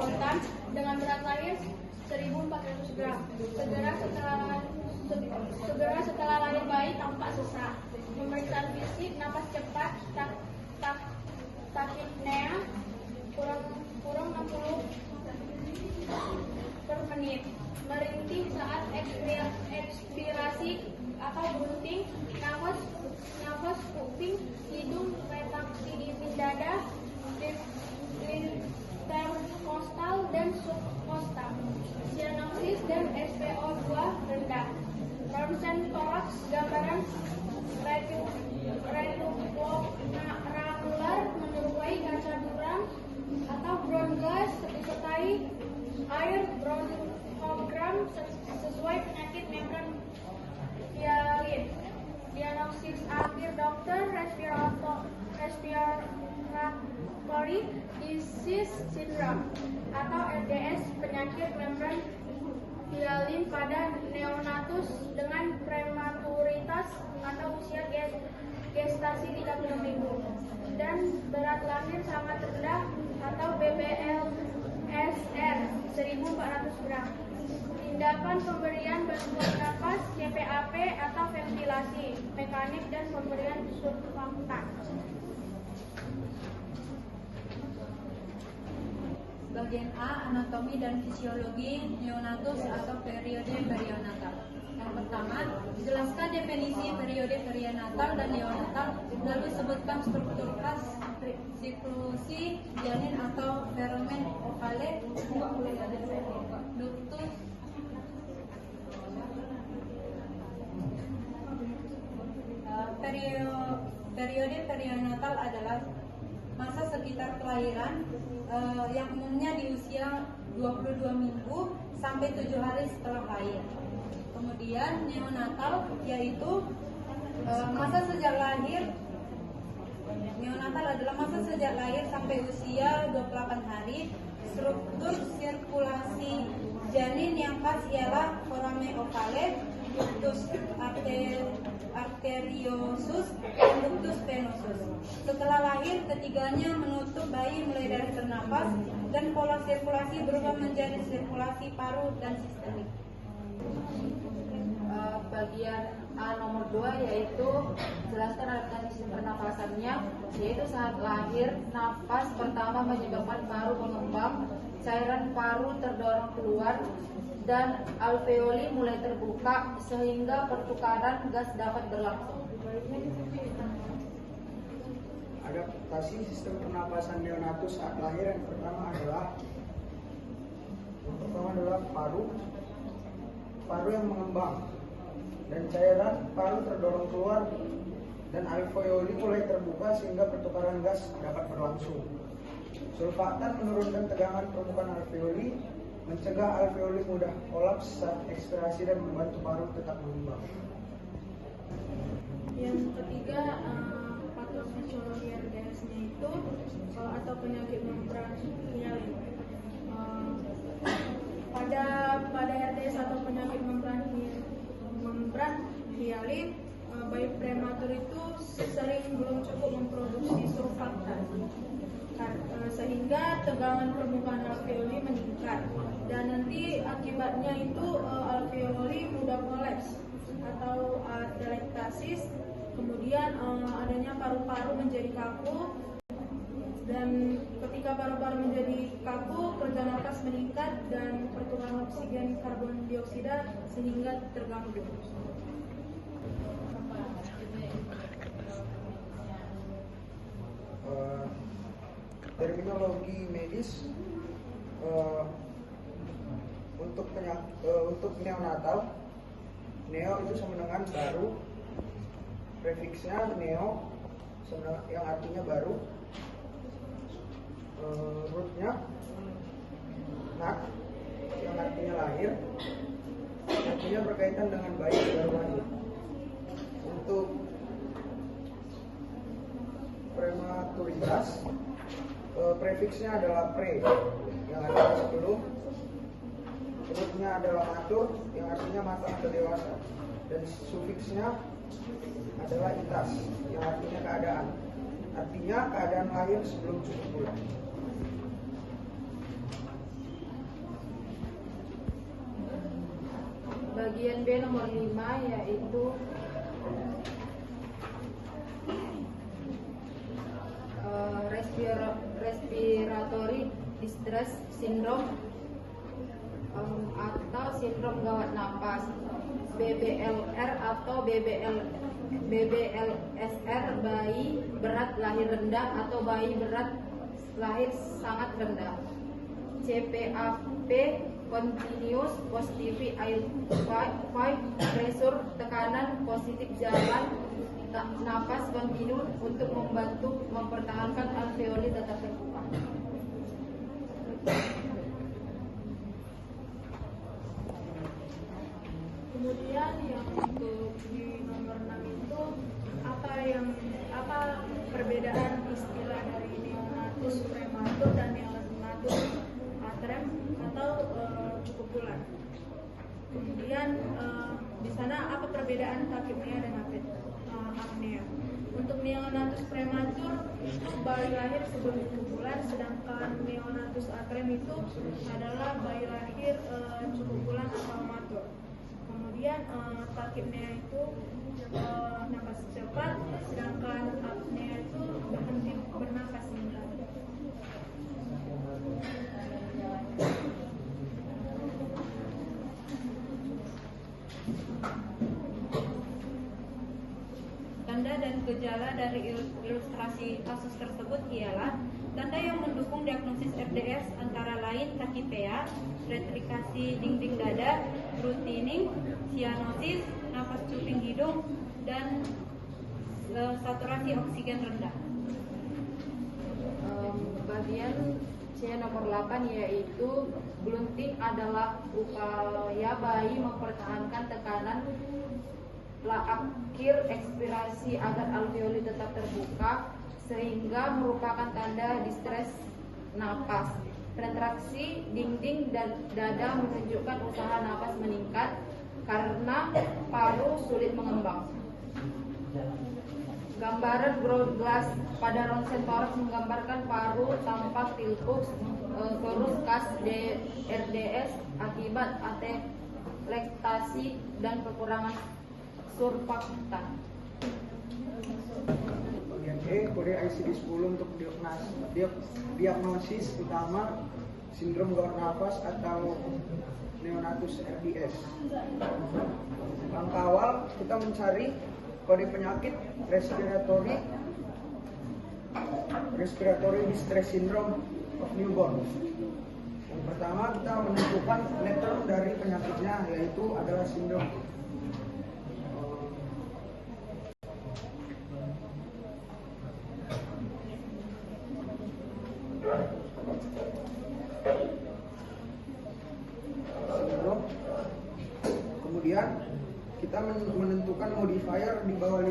spontan dengan berat lahir 1.400 gram. Segera setelah lahir bayi tampak sesak. Pemeriksaan fisik, napas cepat, tachypnea kurang 60 per menit. Merintih saat ekspirasi atau bunting, nafas kuping, hidung, retraksi di dada, interkostal dan subkostal, sianopsis dan SpO2 rendah. Ronsen toraks, gambaran retinogranular menyerupai kaca buram atau ground glass disertai air bronchogram sesuai penyakit membran hialin. Diagnosis akhir dokter respiratory disease syndrome atau RDS, penyakit membran hialin pada neonatus dengan prematuritas atau usia gestasi 30 minggu dan berat lahir sangat rendah atau BBLSR 1.400 gram. Tindakan pemberian bantuan napas, CPAP atau ventilasi mekanik dan pemberian surfaktan. Bagian A, anatomi dan fisiologi neonatus atau periode perinatal. Yang pertama, jelaskan definisi periode perinatal dan neonatal, lalu sebutkan struktur khas siklusi janin atau feramen ovale, ductus, periode perinatal adalah masa sekitar kelahiran yang umumnya di usia 22 minggu sampai 7 hari setelah lahir. Kemudian neonatal yaitu masa sejak lahir. Neonatal adalah masa sejak lahir sampai usia 28 hari. Struktur sirkulasi janin yang khas ialah foramen ovale, ductus arteriosus, dan ductus venosus. Setelah lahir, ketiganya menutup bayi mulai dari bernapas dan pola sirkulasi berubah menjadi sirkulasi paru dan sistemik. Bagian A nomor 2 yaitu jelaskan mekanisme pernapasannya, yaitu saat lahir nafas pertama menyebabkan paru mengembang, cairan paru terdorong keluar dan alveoli mulai terbuka sehingga pertukaran gas dapat berlangsung. Adaptasi sistem pernapasan neonatus saat lahir yang pertama adalah paru yang mengembang dan cairan paru terdorong keluar dan alveoli mulai terbuka sehingga pertukaran gas dapat berlangsung. Surfaktan menurunkan tegangan permukaan alveoli, mencegah alveoli mudah kolaps saat ekspirasi dan membantu paru tetap mengembang. Yang ketiga, patofisiologi RDS-nya itu atau penyakit membran hialin. Pada RDS atau penyakit membran hialin, bayi prematur itu sering belum cukup memproduksi surfaktan, sehingga tegangan permukaan alveoli meningkat dan nanti akibatnya itu alveoli mudah kolaps atau atelektasis. Kemudian adanya paru-paru menjadi kaku, dan ketika paru-paru menjadi kaku, kerja nafas meningkat dan pertukaran oksigen karbon dioksida sehingga terganggu. Terminologi medis untuk neonatal, neo itu sama dengan baru, prefiksnya neo yang artinya baru, rootnya nat yang artinya lahir, artinya berkaitan dengan bayi baru lahir. Untuk prematuritas, prefiksnya adalah pre yang artinya sebelum, rootnya adalah matur yang artinya matang atau dewasa, dan sufiksnya adalah itas yang artinya keadaan, artinya keadaan lahir sebelum 7 bulan. Bagian B nomor 5 yaitu respiratory distress syndrome atau sindrom gawat napas, BBLR atau BBLSR, bayi berat lahir rendah atau bayi berat lahir sangat rendah, CPAP continuous positive airway pressure, tekanan positif jalan nafas kontinu untuk membantu mempertahankan alveoli tetap terbuka. Kemudian yang untuk di nomor 6 itu apa perbedaan istilah dari neonatus prematur dan neonatus atrem atau cukup bulan. Kemudian di sana apa perbedaan takipnea dan apnea. Untuk neonatus prematur itu bayi lahir sebelum 7 bulan, sedangkan neonatus atrem itu adalah bayi lahir cukup bulan atau matur. Kemudian takipnea itu nafas cepat, sedangkan apnea itu berhenti bernafas singkat. Tanda dan gejala dari ilustrasi kasus tersebut ialah tanda yang mendukung diagnosis RDS antara lain tachipnea, retrikasi dinding dada, routining, cyanosis, nafas cuping hidung, dan saturasi oksigen rendah. Bagian C nomor 8 yaitu blunting adalah upaya bayi mempertahankan tekanan akhir ekspirasi agar alveoli tetap terbuka, sehingga merupakan tanda distres napas. Penetrasi dinding dan dada menunjukkan usaha napas meningkat karena paru sulit mengembang. Gambaran ground glass pada ronsen toraks menggambarkan paru tampak tilpuk, chorus kas RDS akibat atelektasi dan kekurangan surfaktan. Bagian E, kode ICD-10 untuk diagnosis utama sindrom gawat nafas atau neonatus RDS. Langkah awal kita mencari kode penyakit respiratory distress syndrome of newborn. Yang pertama kita menentukan letter dari penyakitnya, yaitu adalah sindrom. Kemudian kita menentukan modifier di bawah